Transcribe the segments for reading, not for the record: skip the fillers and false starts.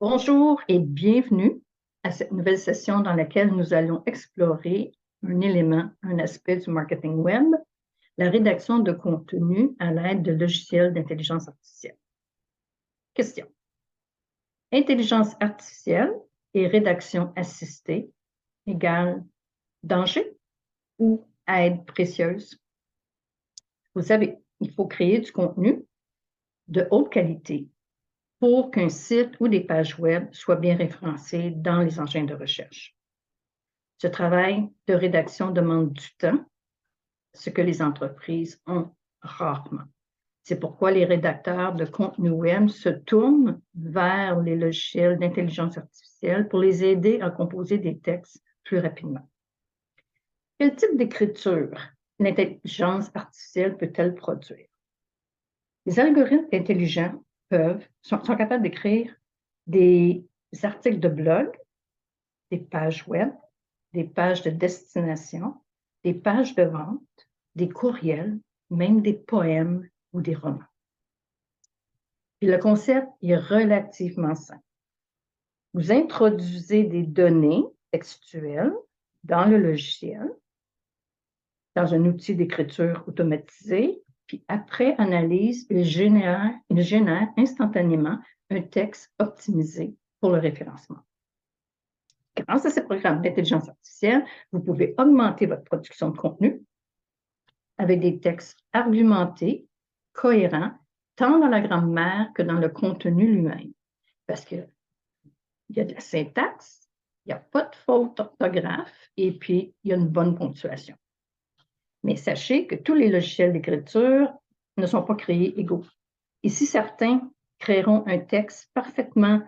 Bonjour et bienvenue à cette nouvelle session dans laquelle nous allons explorer un élément, un aspect du marketing web, la rédaction de contenu à l'aide de logiciels d'intelligence artificielle. Question. Intelligence artificielle et rédaction assistée égale danger ou aide précieuse? Vous savez, il faut créer du contenu de haute qualité pour qu'un site ou des pages web soient bien référencés dans les engins de recherche. Ce travail de rédaction demande du temps, ce que les entreprises ont rarement. C'est pourquoi les rédacteurs de contenu web se tournent vers les logiciels d'intelligence artificielle pour les aider à composer des textes plus rapidement. Quel type d'écriture l'intelligence artificielle peut-elle produire? Les algorithmes intelligents sont capables d'écrire des articles de blog, des pages web, des pages de destination, des pages de vente, des courriels, même des poèmes ou des romans. Puis le concept est relativement simple. Vous introduisez des données textuelles dans le logiciel, dans un outil d'écriture automatisé, puis après analyse, il génère instantanément un texte optimisé pour le référencement. Grâce à ces programmes d'intelligence artificielle, vous pouvez augmenter votre production de contenu avec des textes argumentés, cohérents, tant dans la grammaire que dans le contenu lui-même. Parce qu'il y a de la syntaxe, il n'y a pas de faute d'orthographe et puis il y a une bonne ponctuation. Mais sachez que tous les logiciels d'écriture ne sont pas créés égaux. Ici, certains créeront un texte parfaitement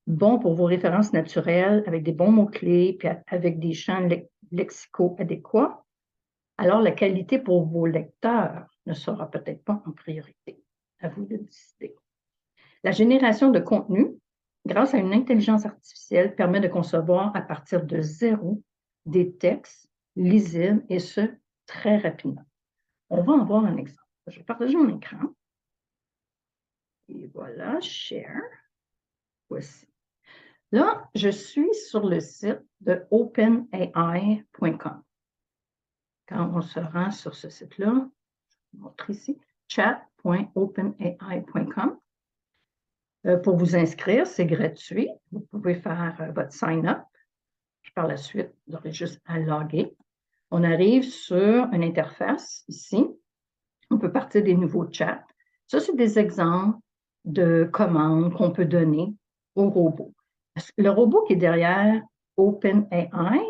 bon pour vos références naturelles, avec des bons mots-clés, puis avec des champs lexicaux adéquats, alors la qualité pour vos lecteurs ne sera peut-être pas en priorité. À vous de décider. La génération de contenu, grâce à une intelligence artificielle, permet de concevoir à partir de zéro des textes lisibles, et ce, très rapidement. On va en voir un exemple. Je vais partager mon écran. Et voilà, share. Voici. Là, je suis sur le site de openai.com. Quand on se rend sur ce site-là, je vous montre ici, chat.openai.com. Pour vous inscrire, c'est gratuit. Vous pouvez faire votre sign-up. Puis par la suite, vous aurez juste à loguer. On arrive sur une interface ici. On peut partir des nouveaux chats. Ça, c'est des exemples de commandes qu'on peut donner au robot. Le robot qui est derrière OpenAI,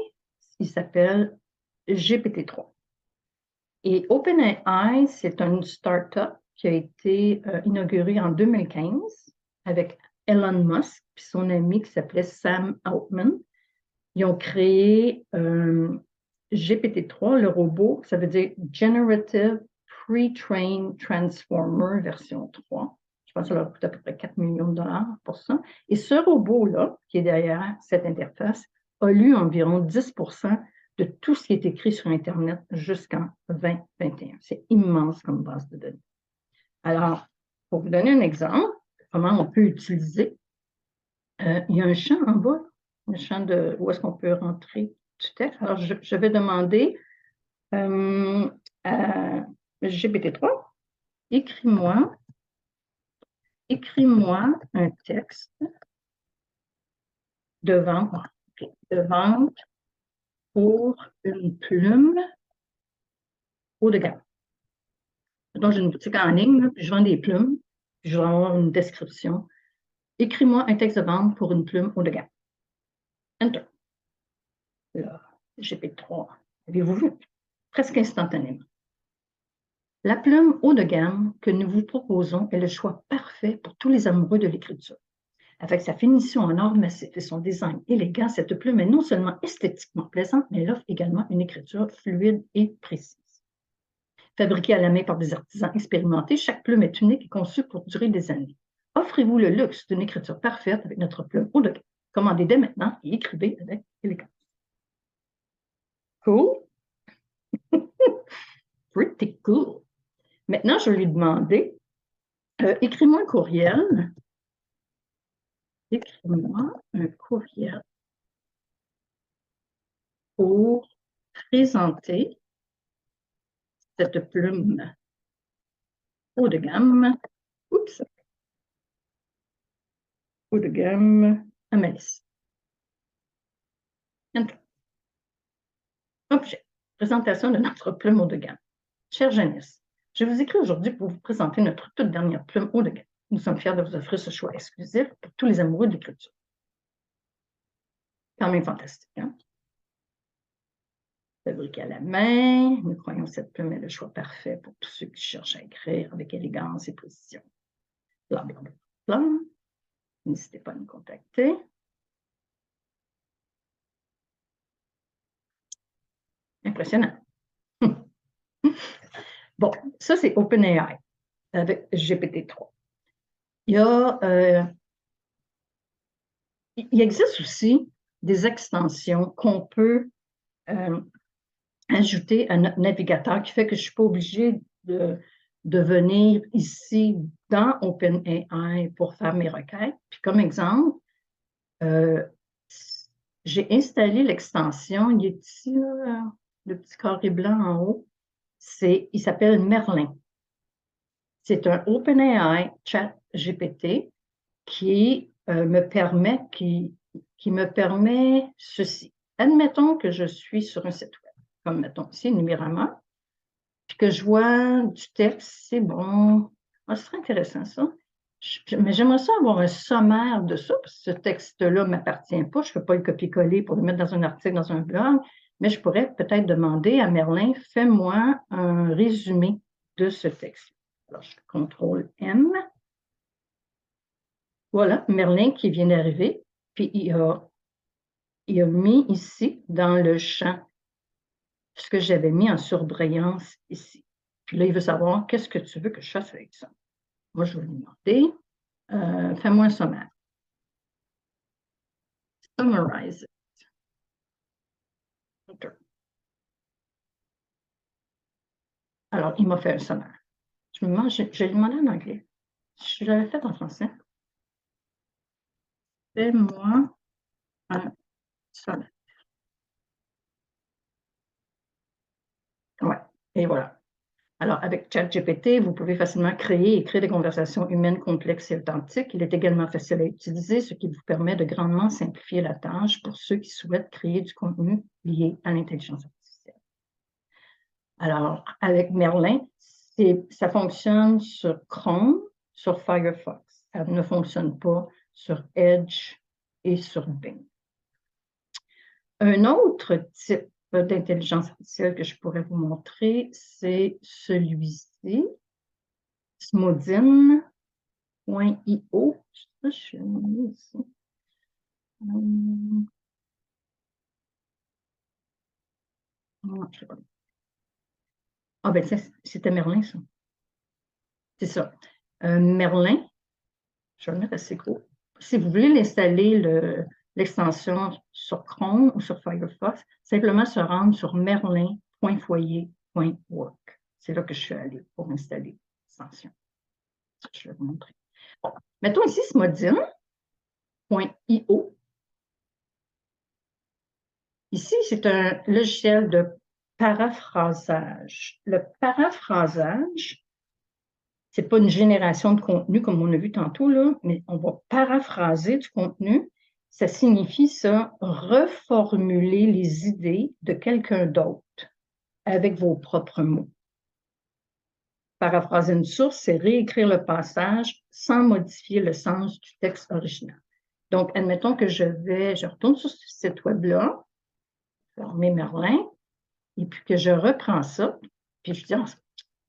il s'appelle GPT-3. Et OpenAI, c'est une start-up qui a été inaugurée en 2015 avec Elon Musk et son ami qui s'appelait Sam Altman. Ils ont créé GPT-3, le robot, ça veut dire Generative Pre-trained Transformer version 3. Je pense que ça leur coûte à peu près 4 millions de dollars pour ça. Et ce robot-là, qui est derrière cette interface, a lu environ 10% de tout ce qui est écrit sur Internet jusqu'en 2021. C'est immense comme base de données. Alors, pour vous donner un exemple, comment on peut utiliser, il y a un champ en bas, un champ de où est-ce qu'on peut rentrer du texte. Alors, je vais demander à GPT-3, écris-moi un texte de vente pour une plume haut de gamme. Donc, j'ai une boutique en ligne, là, puis je vends des plumes, puis je vais avoir une description. Écris-moi un texte de vente pour une plume haut de gamme. Enter. Là, GPT-3, avez-vous vu? Presque instantanément. La plume haut de gamme que nous vous proposons est le choix parfait pour tous les amoureux de l'écriture. Avec sa finition en or massif et son design élégant, cette plume est non seulement esthétiquement plaisante, mais elle offre également une écriture fluide et précise. Fabriquée à la main par des artisans expérimentés, chaque plume est unique et conçue pour durer des années. Offrez-vous le luxe d'une écriture parfaite avec notre plume haut de gamme. Commandez dès maintenant et écrivez avec élégance. Cool? Pretty cool. Maintenant, je vais lui demander, écris-moi un courriel écris-moi un courriel pour présenter cette plume haut de gamme, oups, haut de gamme à Malice. Objet, présentation de notre plume haut de gamme. Chère Janice, je vous écris aujourd'hui pour vous présenter notre toute dernière plume haut de gamme. Nous sommes fiers de vous offrir ce choix exclusif pour tous les amoureux de l'écriture. Quand même fantastique, hein? Fabriquée à la main, nous croyons que cette plume est le choix parfait pour tous ceux qui cherchent à écrire avec élégance et précision. Bla, bla, bla, bla. N'hésitez pas à nous contacter. Impressionnant. Bon, ça, c'est OpenAI avec GPT-3. Il existe aussi des extensions qu'on peut ajouter à notre navigateur qui fait que je ne suis pas obligée de venir ici dans OpenAI pour faire mes requêtes. Puis comme exemple, j'ai installé l'extension, il est ici, là, le petit carré blanc en haut, il s'appelle Merlin. C'est un OpenAI Chat GPT qui me permet ceci. Admettons que je suis sur un site web, comme mettons ici, Numérama, puis que je vois du texte, c'est bon. Ah, ce serait intéressant, ça. Mais j'aimerais ça avoir un sommaire de ça, parce que ce texte-là ne m'appartient pas. Je ne peux pas le copier-coller pour le mettre dans un article, dans un blog, mais je pourrais peut-être demander à Merlin, fais-moi un résumé de ce texte. Alors, je fais CTRL-M. Voilà, Merlin qui vient d'arriver, puis il a mis ici, dans le champ, ce que j'avais mis en surbrillance ici. Puis là, il veut savoir qu'est-ce que tu veux que je fasse avec ça. Moi, je vais lui demander, fais-moi un sommaire. Summarize it. Alors, il m'a fait un sommaire. Je lui demandé en anglais. Je l'avais fait en français. Fais-moi un sommaire. Ouais, et voilà. Alors, avec ChatGPT, vous pouvez facilement créer et créer des conversations humaines complexes et authentiques. Il est également facile à utiliser, ce qui vous permet de grandement simplifier la tâche pour ceux qui souhaitent créer du contenu lié à l'intelligence artificielle. Alors, avec Merlin, ça fonctionne sur Chrome, sur Firefox. Ça ne fonctionne pas sur Edge et sur Bing. Un autre type d'intelligence artificielle que je pourrais vous montrer, c'est celui-ci, Smodin.io. Je suis ici. Ah, ben, c'était Merlin, ça. C'est ça. Merlin, je vais le mettre assez gros. Si vous voulez l'installer, l'extension sur Chrome ou sur Firefox, simplement se rendre sur merlin.foyer.work. C'est là que je suis allée pour installer l'extension. Je vais vous montrer. Bon. Mettons ici Smodin.io. Ici, c'est un logiciel de paraphrasage. Le paraphrasage, ce n'est pas une génération de contenu comme on a vu tantôt, là, mais on va paraphraser du contenu. Ça signifie ça, reformuler les idées de quelqu'un d'autre avec vos propres mots. Paraphraser une source, c'est réécrire le passage sans modifier le sens du texte original. Donc, admettons que je retourne sur ce site web-là, fermer Merlin, et puis que je reprends ça, puis je dis,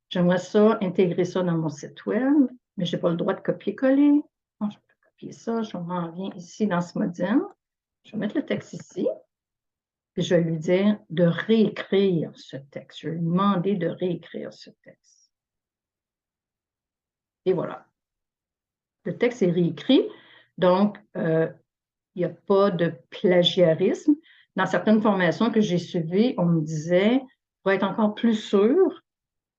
j'aimerais ça, intégrer ça dans mon site web, mais je n'ai pas le droit de copier-coller. Je peux copier ça, je m'en viens ici dans ce module. Je vais mettre le texte ici, puis je vais lui dire de réécrire ce texte. Je vais lui demander de réécrire ce texte. Et voilà. Le texte est réécrit, donc il n'y a pas de plagiarisme. Dans certaines formations que j'ai suivies, on me disait, pour être encore plus sûr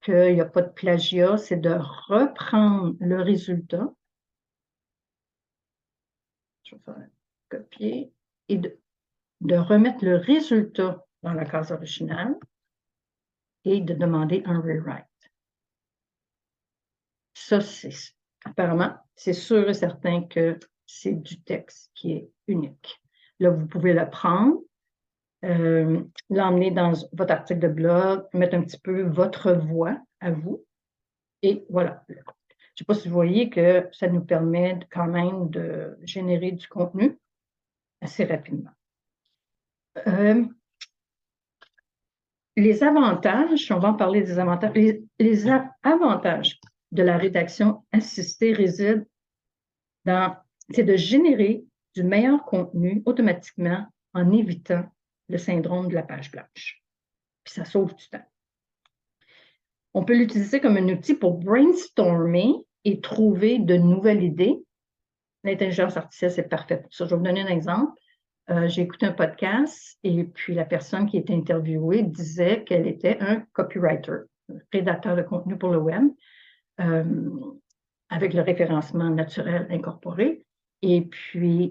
qu'il n'y a pas de plagiat, c'est de reprendre le résultat. je vais faire copier et de remettre le résultat dans la case originale et de demander un rewrite. Ça, apparemment, c'est sûr et certain que c'est du texte qui est unique. Là, vous pouvez le prendre, l'emmener dans votre article de blog, mettre un petit peu votre voix à vous. Et voilà. Je ne sais pas si vous voyez que ça nous permet quand même de générer du contenu assez rapidement. Les avantages, on va en parler des avantages. Les avantages de la rédaction assistée résident c'est de générer du meilleur contenu automatiquement en évitant le syndrome de la page blanche. Puis ça sauve du temps. On peut l'utiliser comme un outil pour brainstormer et trouver de nouvelles idées. L'intelligence artificielle, c'est parfait pour ça. Je vais vous donner un exemple. J'ai écouté un podcast et puis la personne qui était interviewée disait qu'elle était un copywriter, rédacteur de contenu pour le web, avec le référencement naturel incorporé. Et puis,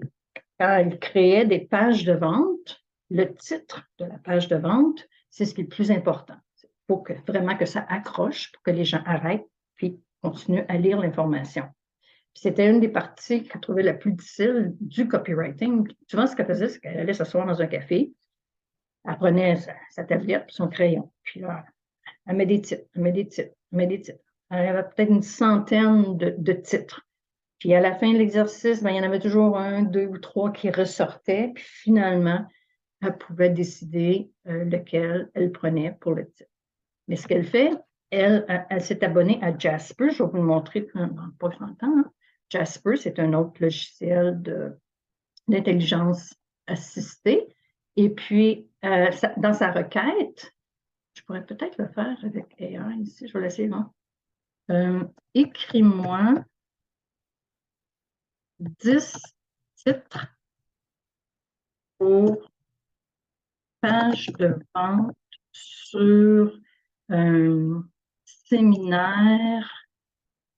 quand elle créait des pages de vente, le titre de la page de vente, c'est ce qui est le plus important. Il faut vraiment que ça accroche pour que les gens arrêtent puis continuent à lire l'information. C'était une des parties qu'elle trouvait la plus difficile du copywriting. Souvent, ce qu'elle faisait, c'est qu'elle allait s'asseoir dans un café, elle prenait sa tablette et son crayon, puis là, elle met des titres, elle met des titres, elle met des titres. Elle avait peut-être une centaine de titres. Puis à la fin de l'exercice, il y en avait toujours un, deux ou trois qui ressortaient. Puis finalement, elle pouvait décider lequel elle prenait pour le titre. Mais ce qu'elle fait, elle s'est abonnée à Jasper. Je vais vous le montrer dans pas longtemps. Hein. Jasper, c'est un autre logiciel d'intelligence assistée. Et puis, dans sa requête, je pourrais peut-être le faire avec AI ici. Je vais l'essayer, non? Écris-moi 10 titres pour page de vente sur un séminaire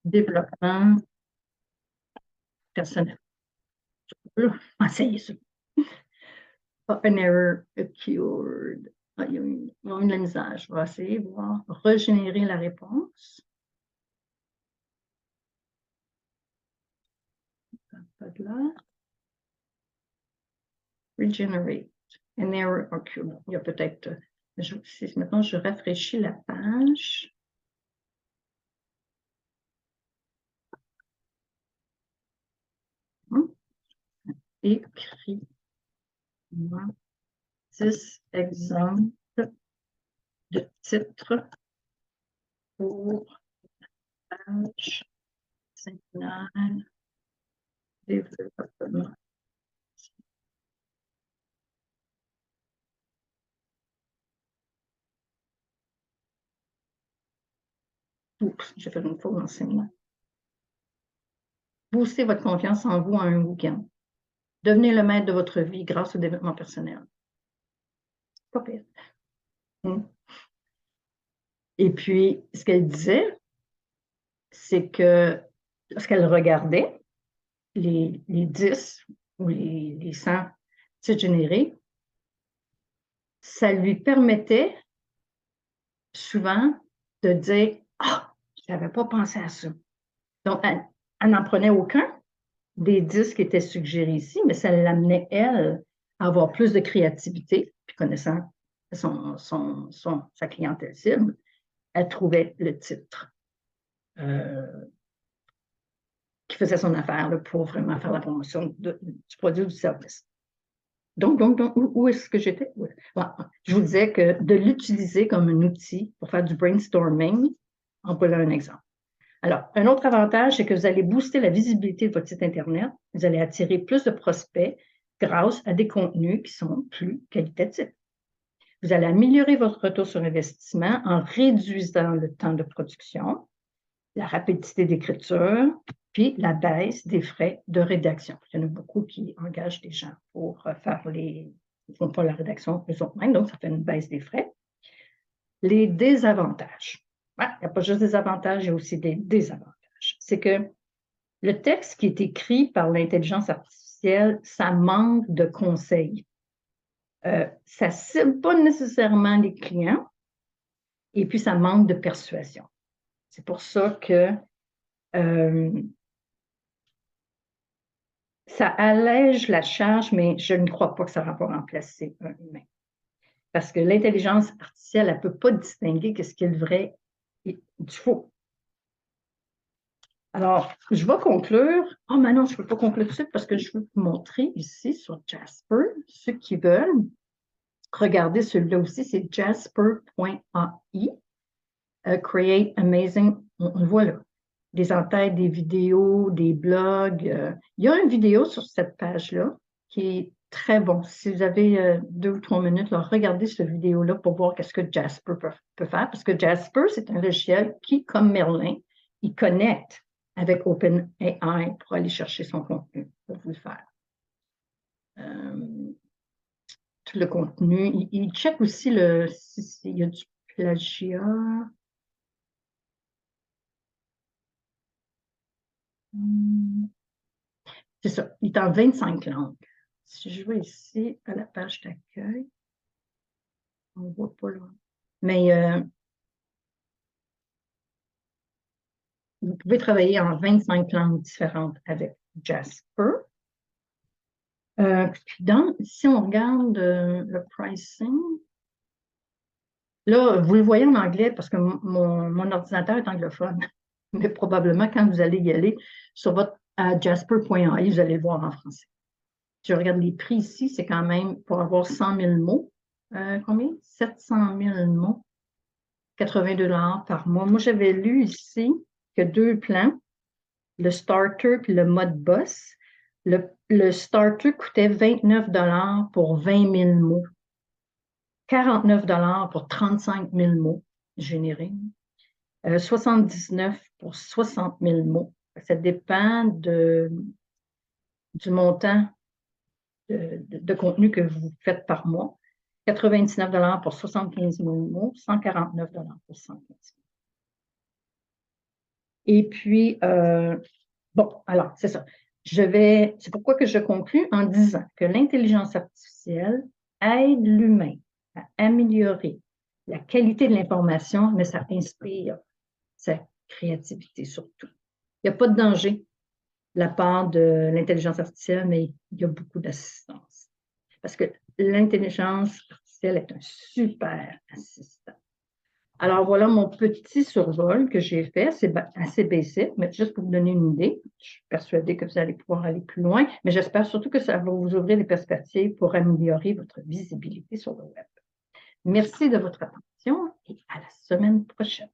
développement personnel. Je peux essayer ça. An error occurred. Il y a eu de la misère. Je vais essayer de voir. Régénérer la réponse. Pas de là. Regenerate. An error occurred. Il y a peut-être. Maintenant, je rafraîchis la page. Écris-moi 10 exemples de titres pour page séminaire développement. Oups, j'ai fait une faute dans le séminaire. Boostez votre confiance en vous en un week-end. Devenez le maître de votre vie grâce au développement personnel. Pas pire. Et puis, ce qu'elle disait, c'est que lorsqu'elle regardait les 10 ou les 100 titres générés, ça lui permettait souvent de dire « Ah, je n'avais pas pensé à ça ». Donc, elle n'en prenait aucun des 10 qui étaient suggérés ici, mais ça l'amenait, elle, à avoir plus de créativité, puis connaissant sa clientèle cible, elle trouvait le titre qui faisait son affaire là, pour vraiment faire la promotion du produit ou du service. Donc où est-ce que j'étais? Ouais. Bon, je vous disais que de l'utiliser comme un outil pour faire du brainstorming, en voilà un exemple. Alors, un autre avantage, c'est que vous allez booster la visibilité de votre site Internet. Vous allez attirer plus de prospects grâce à des contenus qui sont plus qualitatifs. Vous allez améliorer votre retour sur investissement en réduisant le temps de production, la rapidité d'écriture, puis la baisse des frais de rédaction. Il y en a beaucoup qui engagent des gens pour faire ils ne font pas la rédaction eux-mêmes, donc ça fait une baisse des frais. Les désavantages. Il n'y a pas juste des avantages, il y a aussi des désavantages. C'est que le texte qui est écrit par l'intelligence artificielle artificielle, ça manque de conseils. Ça ne cible pas nécessairement les clients et puis ça manque de persuasion. C'est pour ça que ça allège la charge, mais je ne crois pas que ça va remplacer un humain. Parce que l'intelligence artificielle, elle ne peut pas distinguer ce qui est le vrai et du faux. Alors, je vais conclure. Oh, mais non, je ne peux pas conclure tout de suite parce que je veux vous montrer ici sur Jasper. Ceux qui veulent, regardez celui-là aussi, c'est jasper.ai. Create Amazing. On le voit là. Des entêtes, des vidéos, des blogs. Il y a une vidéo sur cette page-là qui est très bon. Si vous avez 2 ou 3 minutes, là, regardez cette vidéo-là pour voir qu'est-ce que Jasper peut faire. Parce que Jasper, c'est un logiciel qui, comme Merlin, il connecte avec OpenAI pour aller chercher son contenu, pour vous le faire. Tout le contenu. Il check aussi s'il y a du plagiat. C'est ça, il est en 25 langues. Si je vais ici à la page d'accueil, on ne voit pas là. Mais vous pouvez travailler en 25 langues différentes avec Jasper. Si on regarde le pricing, là, vous le voyez en anglais parce que mon ordinateur est anglophone. Mais probablement, quand vous allez y aller sur votre jasper.ai, vous allez le voir en français. Je regarde les prix ici, c'est quand même pour avoir 100 000 mots. Combien? 700 000 mots. 82 $ par mois. Moi, j'avais lu ici que 2 plans, le starter puis le mode boss. Le starter coûtait 29 $ pour 20 000 mots. 49 $ pour 35 000 mots générés. 79 pour 60 000 mots. Ça dépend du montant de contenu que vous faites par mois. 99 $ pour 75 000 mots, 149 $ pour 115 000. Et puis, bon, alors, c'est ça. C'est pourquoi que je conclus en disant que l'intelligence artificielle aide l'humain à améliorer la qualité de l'information, mais ça inspire sa créativité surtout. Il n'y a pas de danger de la part de l'intelligence artificielle, mais il y a beaucoup d'assistance. Parce que l'intelligence artificielle est un super assistant. Alors, voilà mon petit survol que j'ai fait. C'est assez basic, mais juste pour vous donner une idée. Je suis persuadée que vous allez pouvoir aller plus loin, mais j'espère surtout que ça va vous ouvrir des perspectives pour améliorer votre visibilité sur le web. Merci de votre attention et à la semaine prochaine.